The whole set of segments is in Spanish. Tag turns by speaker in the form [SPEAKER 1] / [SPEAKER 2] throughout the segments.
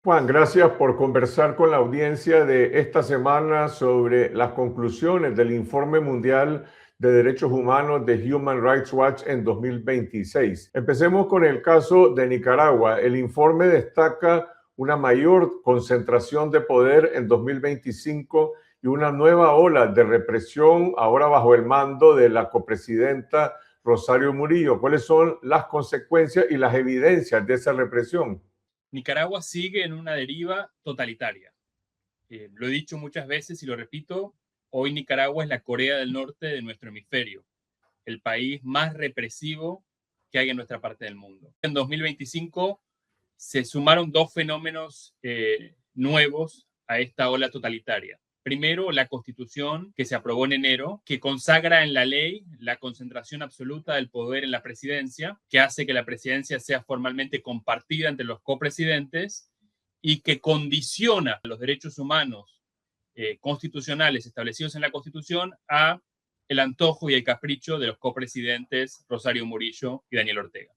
[SPEAKER 1] Juan, gracias por conversar con la audiencia de esta semana sobre las conclusiones del Informe Mundial de Derechos Humanos de Human Rights Watch en 2026. Empecemos con el caso de Nicaragua. El informe destaca una mayor concentración de poder en 2025 y una nueva ola de represión ahora bajo el mando de la copresidenta Rosario Murillo. ¿Cuáles son las consecuencias y las evidencias de esa represión?
[SPEAKER 2] Nicaragua sigue en una deriva totalitaria. Lo he dicho muchas veces y lo repito, hoy Nicaragua es la Corea del Norte de nuestro hemisferio, el país más represivo que hay en nuestra parte del mundo. En 2025 se sumaron dos fenómenos nuevos a esta ola totalitaria. Primero, la Constitución que se aprobó en enero, que consagra en la ley la concentración absoluta del poder en la presidencia, que hace que la presidencia sea formalmente compartida entre los copresidentes y que condiciona los derechos humanos constitucionales establecidos en la Constitución a el antojo y el capricho de los copresidentes Rosario Murillo y Daniel Ortega.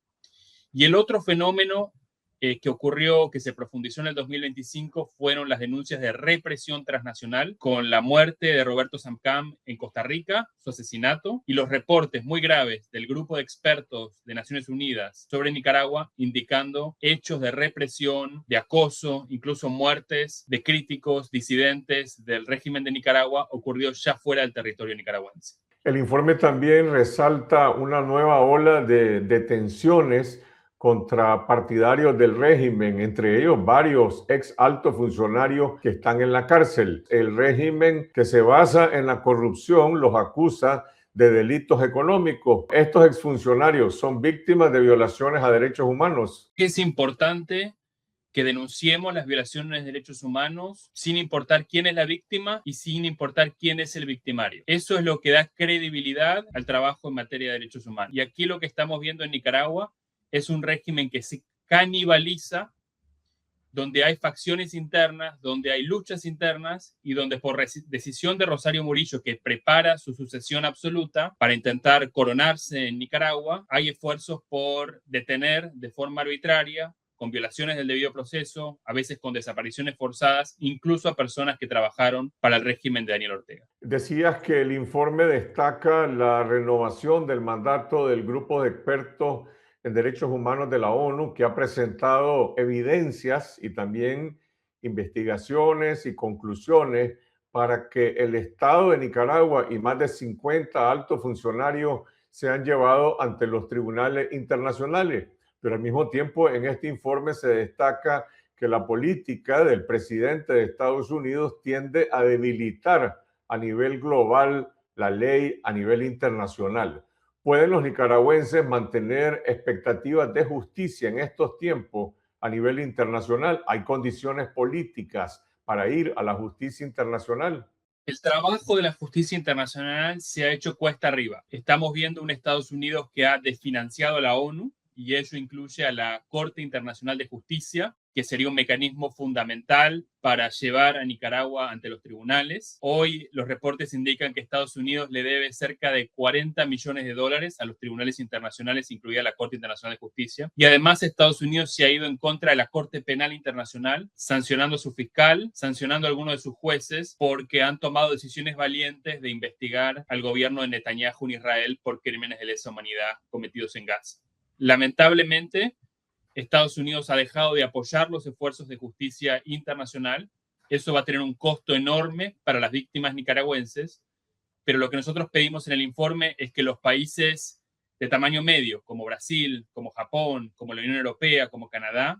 [SPEAKER 2] Y el otro fenómeno que ocurrió, que se profundizó en el 2025, fueron las denuncias de represión transnacional con la muerte de Roberto Samcam en Costa Rica, su asesinato, y los reportes muy graves del grupo de expertos de Naciones Unidas sobre Nicaragua, indicando hechos de represión, de acoso, incluso muertes de críticos, disidentes del régimen de Nicaragua ocurridos ya fuera del territorio nicaragüense.
[SPEAKER 1] El informe también resalta una nueva ola de detenciones contra partidarios del régimen, entre ellos varios ex altos funcionarios que están en la cárcel. El régimen, que se basa en la corrupción, los acusa de delitos económicos. Estos exfuncionarios son víctimas de violaciones a derechos humanos.
[SPEAKER 2] Es importante que denunciemos las violaciones de derechos humanos sin importar quién es la víctima y sin importar quién es el victimario. Eso es lo que da credibilidad al trabajo en materia de derechos humanos. Y aquí lo que estamos viendo en Nicaragua es un régimen que se canibaliza, donde hay facciones internas, donde hay luchas internas y donde por decisión de Rosario Murillo, que prepara su sucesión absoluta para intentar coronarse en Nicaragua, hay esfuerzos por detener de forma arbitraria, con violaciones del debido proceso, a veces con desapariciones forzadas, incluso a personas que trabajaron para el régimen de Daniel Ortega.
[SPEAKER 1] Decías que el informe destaca la renovación del mandato del grupo de expertos en derechos humanos de la ONU, que ha presentado evidencias y también investigaciones y conclusiones para que el Estado de Nicaragua y más de 50 altos funcionarios sean llevados ante los tribunales internacionales. Pero al mismo tiempo, en este informe se destaca que la política del presidente de Estados Unidos tiende a debilitar a nivel global la ley a nivel internacional. ¿Pueden los nicaragüenses mantener expectativas de justicia en estos tiempos a nivel internacional? ¿Hay condiciones políticas para ir a la justicia internacional?
[SPEAKER 2] El trabajo de la justicia internacional se ha hecho cuesta arriba. Estamos viendo un Estados Unidos que ha desfinanciado a la ONU, y eso incluye a la Corte Internacional de Justicia, que sería un mecanismo fundamental para llevar a Nicaragua ante los tribunales. Hoy los reportes indican que Estados Unidos le debe cerca de $40 millones a los tribunales internacionales, incluida la Corte Internacional de Justicia. Y además Estados Unidos se ha ido en contra de la Corte Penal Internacional, sancionando a su fiscal, sancionando a algunos de sus jueces, porque han tomado decisiones valientes de investigar al gobierno de Netanyahu en Israel por crímenes de lesa humanidad cometidos en Gaza. Lamentablemente, Estados Unidos ha dejado de apoyar los esfuerzos de justicia internacional. Eso va a tener un costo enorme para las víctimas nicaragüenses, pero lo que nosotros pedimos en el informe es que los países de tamaño medio, como Brasil, como Japón, como la Unión Europea, como Canadá,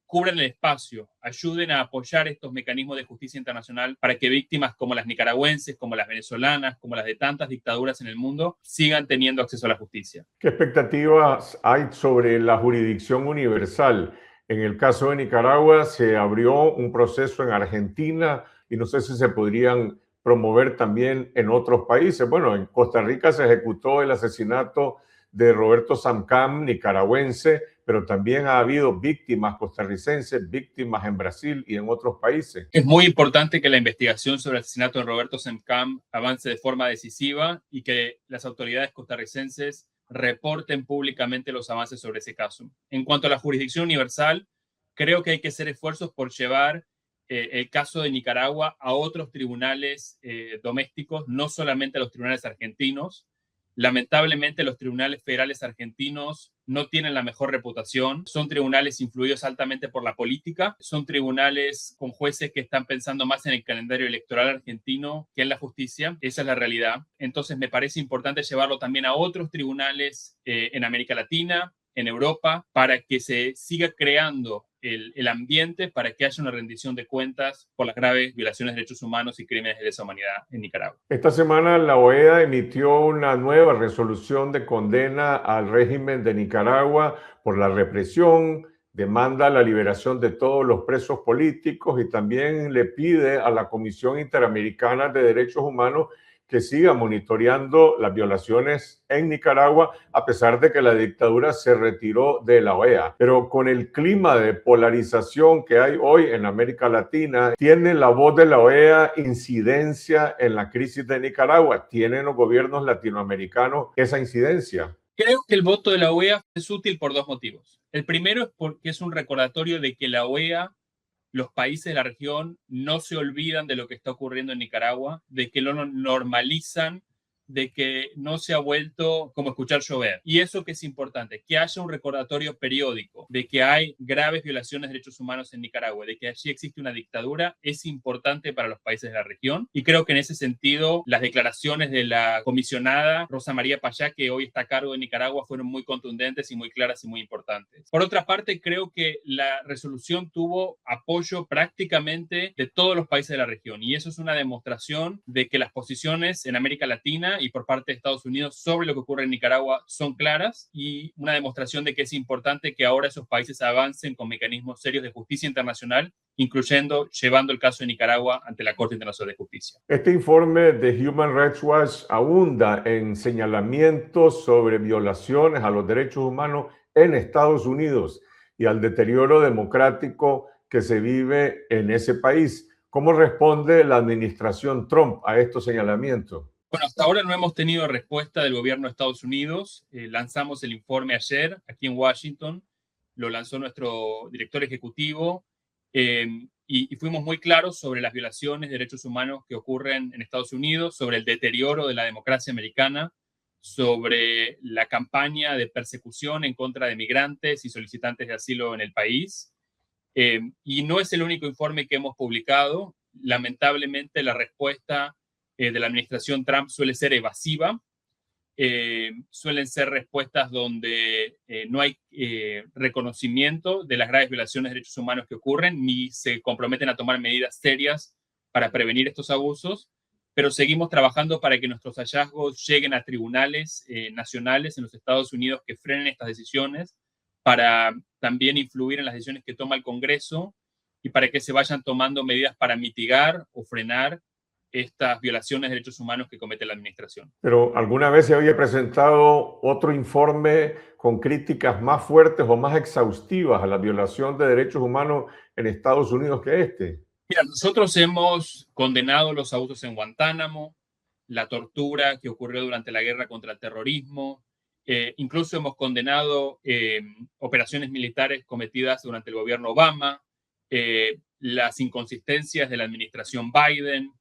[SPEAKER 2] cubran el espacio, ayuden a apoyar estos mecanismos de justicia internacional para que víctimas como las nicaragüenses, como las venezolanas, como las de tantas dictaduras en el mundo, sigan teniendo acceso a la justicia.
[SPEAKER 1] ¿Qué expectativas hay sobre la jurisdicción universal? En el caso de Nicaragua se abrió un proceso en Argentina y no sé si se podrían promover también en otros países. Bueno, en Costa Rica se ejecutó el asesinato de Roberto Samcam, nicaragüense, pero también ha habido víctimas costarricenses, víctimas en Brasil y en otros países.
[SPEAKER 2] Es muy importante que la investigación sobre el asesinato de Roberto Samcam avance de forma decisiva y que las autoridades costarricenses reporten públicamente los avances sobre ese caso. En cuanto a la jurisdicción universal, Creo que hay que hacer esfuerzos por llevar el caso de Nicaragua a otros tribunales domésticos, no solamente a los tribunales argentinos. Lamentablemente, los tribunales federales argentinos no tienen la mejor reputación. Son tribunales influidos altamente por la política. Son tribunales con jueces que están pensando más en el calendario electoral argentino que en la justicia. Esa es la realidad. Entonces, me parece importante llevarlo también a otros tribunales en América Latina, en Europa, para que se siga creando el ambiente para que haya una rendición de cuentas por las graves violaciones de derechos humanos y crímenes de lesa humanidad en Nicaragua.
[SPEAKER 1] Esta semana la OEA emitió una nueva resolución de condena al régimen de Nicaragua por la represión, demanda la liberación de todos los presos políticos y también le pide a la Comisión Interamericana de Derechos Humanos que siga monitoreando las violaciones en Nicaragua, a pesar de que la dictadura se retiró de la OEA. Pero con el clima de polarización que hay hoy en América Latina, ¿tiene la voz de la OEA incidencia en la crisis de Nicaragua? ¿Tienen los gobiernos latinoamericanos esa incidencia?
[SPEAKER 2] Creo que el voto de la OEA es útil por dos motivos. El primero es porque es un recordatorio de que la OEA, los países de la región, no se olvidan de lo que está ocurriendo en Nicaragua, de que lo normalizan, de que no se ha vuelto como escuchar llover. Y eso que es importante, que haya un recordatorio periódico de que hay graves violaciones de derechos humanos en Nicaragua, de que allí existe una dictadura, es importante para los países de la región. Y creo que en ese sentido, las declaraciones de la comisionada Rosa María Payá, que hoy está a cargo de Nicaragua, fueron muy contundentes y muy claras y muy importantes. Por otra parte, creo que la resolución tuvo apoyo prácticamente de todos los países de la región. Y eso es una demostración de que las posiciones en América Latina y por parte de Estados Unidos sobre lo que ocurre en Nicaragua son claras, y una demostración de que es importante que ahora esos países avancen con mecanismos serios de justicia internacional, incluyendo llevando el caso de Nicaragua ante la Corte Internacional de Justicia.
[SPEAKER 1] Este informe de Human Rights Watch abunda en señalamientos sobre violaciones a los derechos humanos en Estados Unidos y al deterioro democrático que se vive en ese país. ¿Cómo responde la administración Trump a estos señalamientos?
[SPEAKER 2] Bueno, hasta ahora no hemos tenido respuesta del gobierno de Estados Unidos. Lanzamos el informe ayer aquí en Washington, lo lanzó nuestro director ejecutivo, y fuimos muy claros sobre las violaciones de derechos humanos que ocurren en Estados Unidos, sobre el deterioro de la democracia americana, sobre la campaña de persecución en contra de migrantes y solicitantes de asilo en el país. Y no es el único informe que hemos publicado. Lamentablemente, la respuesta de la administración Trump suele ser evasiva. Suelen ser respuestas donde no hay reconocimiento de las graves violaciones de derechos humanos que ocurren, ni se comprometen a tomar medidas serias para prevenir estos abusos, pero seguimos trabajando para que nuestros hallazgos lleguen a tribunales nacionales en los Estados Unidos que frenen estas decisiones, para también influir en las decisiones que toma el Congreso y para que se vayan tomando medidas para mitigar o frenar estas violaciones de derechos humanos que comete la administración.
[SPEAKER 1] Pero ¿alguna vez se había presentado otro informe con críticas más fuertes o más exhaustivas a la violación de derechos humanos en Estados Unidos que este?
[SPEAKER 2] Mira, nosotros hemos condenado los abusos en Guantánamo, la tortura que ocurrió durante la guerra contra el terrorismo, incluso hemos condenado operaciones militares cometidas durante el gobierno Obama, las inconsistencias de la administración Biden,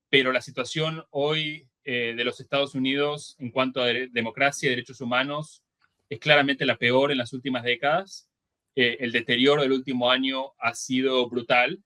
[SPEAKER 2] pero la situación hoy de los Estados Unidos en cuanto a democracia y derechos humanos es claramente la peor en las últimas décadas. El deterioro del último año ha sido brutal,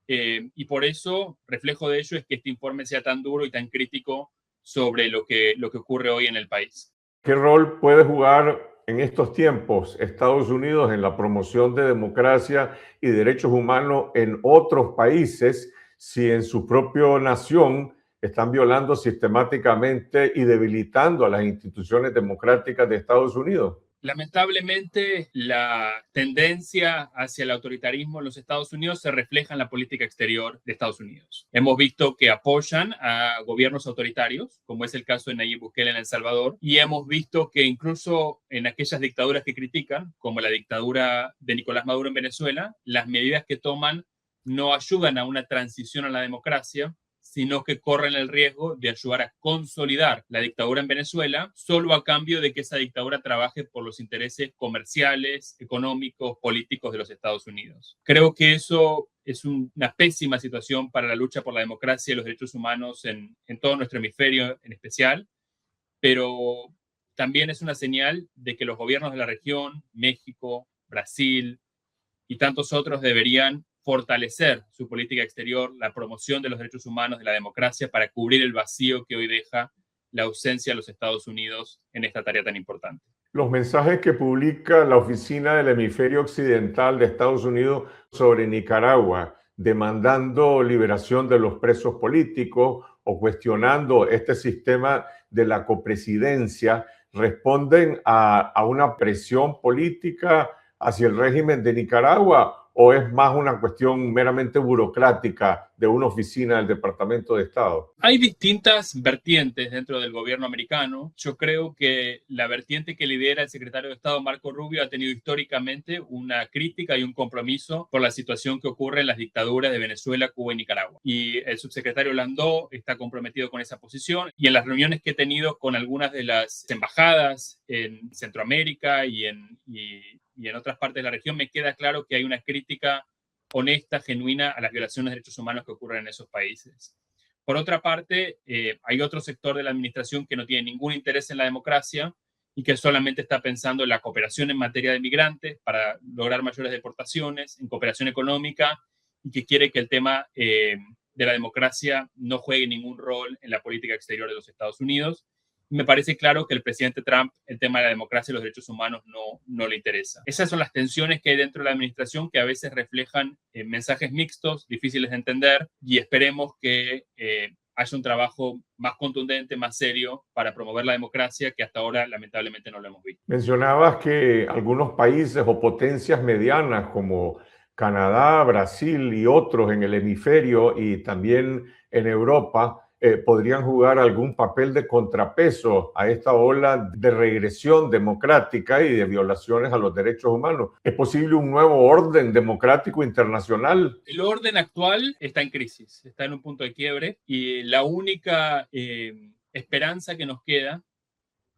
[SPEAKER 2] y por eso, reflejo de ello es que este informe sea tan duro y tan crítico sobre lo que ocurre hoy en el país.
[SPEAKER 1] ¿Qué rol puede jugar en estos tiempos Estados Unidos en la promoción de democracia y derechos humanos en otros países si en su propia nación están violando sistemáticamente y debilitando a las instituciones democráticas de Estados Unidos?
[SPEAKER 2] Lamentablemente, la tendencia hacia el autoritarismo en los Estados Unidos se refleja en la política exterior de Estados Unidos. Hemos visto que apoyan a gobiernos autoritarios, como es el caso de Nayib Bukele en El Salvador, y hemos visto que incluso en aquellas dictaduras que critican, como la dictadura de Nicolás Maduro en Venezuela, las medidas que toman no ayudan a una transición a la democracia, sino que corren el riesgo de ayudar a consolidar la dictadura en Venezuela, solo a cambio de que esa dictadura trabaje por los intereses comerciales, económicos, políticos de los Estados Unidos. Creo que eso es una pésima situación para la lucha por la democracia y los derechos humanos en todo nuestro hemisferio en especial, pero también es una señal de que los gobiernos de la región, México, Brasil y tantos otros, deberían fortalecer su política exterior, la promoción de los derechos humanos, de la democracia, para cubrir el vacío que hoy deja la ausencia de los Estados Unidos en esta tarea tan importante.
[SPEAKER 1] Los mensajes que publica la Oficina del Hemisferio Occidental de Estados Unidos sobre Nicaragua, demandando liberación de los presos políticos o cuestionando este sistema de la copresidencia, responden a una presión política hacia el régimen de Nicaragua, o es más una cuestión meramente burocrática de una oficina del Departamento de Estado?
[SPEAKER 2] Hay distintas vertientes dentro del gobierno americano. Yo creo que la vertiente que lidera el secretario de Estado Marco Rubio ha tenido históricamente una crítica y un compromiso por la situación que ocurre en las dictaduras de Venezuela, Cuba y Nicaragua. Y el subsecretario Landó está comprometido con esa posición, y en las reuniones que he tenido con algunas de las embajadas en Centroamérica y en otras partes de la región, me queda claro que hay una crítica honesta, genuina a las violaciones de derechos humanos que ocurren en esos países. Por otra parte, hay otro sector de la administración que no tiene ningún interés en la democracia y que solamente está pensando en la cooperación en materia de migrantes para lograr mayores deportaciones, en cooperación económica, y que quiere que el tema de la democracia no juegue ningún rol en la política exterior de los Estados Unidos. Me parece claro que el presidente Trump, el tema de la democracia y los derechos humanos no le interesa. Esas son las tensiones que hay dentro de la administración, que a veces reflejan mensajes mixtos, difíciles de entender, y esperemos que haya un trabajo más contundente, más serio, para promover la democracia, que hasta ahora lamentablemente no lo hemos visto.
[SPEAKER 1] Mencionabas que algunos países o potencias medianas como Canadá, Brasil y otros en el hemisferio y también en Europa podrían jugar algún papel de contrapeso a esta ola de regresión democrática y de violaciones a los derechos humanos. ¿Es posible un nuevo orden democrático internacional?
[SPEAKER 2] El orden actual está en crisis, está en un punto de quiebre, y la única esperanza que nos queda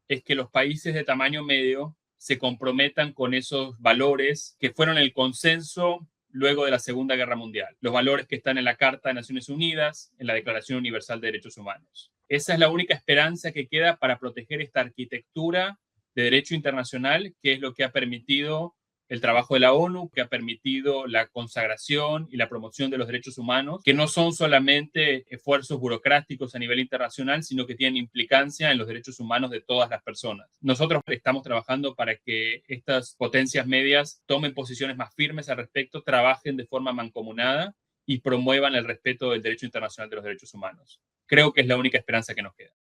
[SPEAKER 2] es que los países de tamaño medio se comprometan con esos valores que fueron el consenso luego de la Segunda Guerra Mundial, los valores que están en la Carta de Naciones Unidas, en la Declaración Universal de Derechos Humanos. Esa es la única esperanza que queda para proteger esta arquitectura de derecho internacional, que es lo que ha permitido el trabajo de la ONU, que ha permitido la consagración y la promoción de los derechos humanos, que no son solamente esfuerzos burocráticos a nivel internacional, sino que tienen implicancia en los derechos humanos de todas las personas. Nosotros estamos trabajando para que estas potencias medias tomen posiciones más firmes al respecto, trabajen de forma mancomunada y promuevan el respeto del derecho internacional de los derechos humanos. Creo que es la única esperanza que nos queda.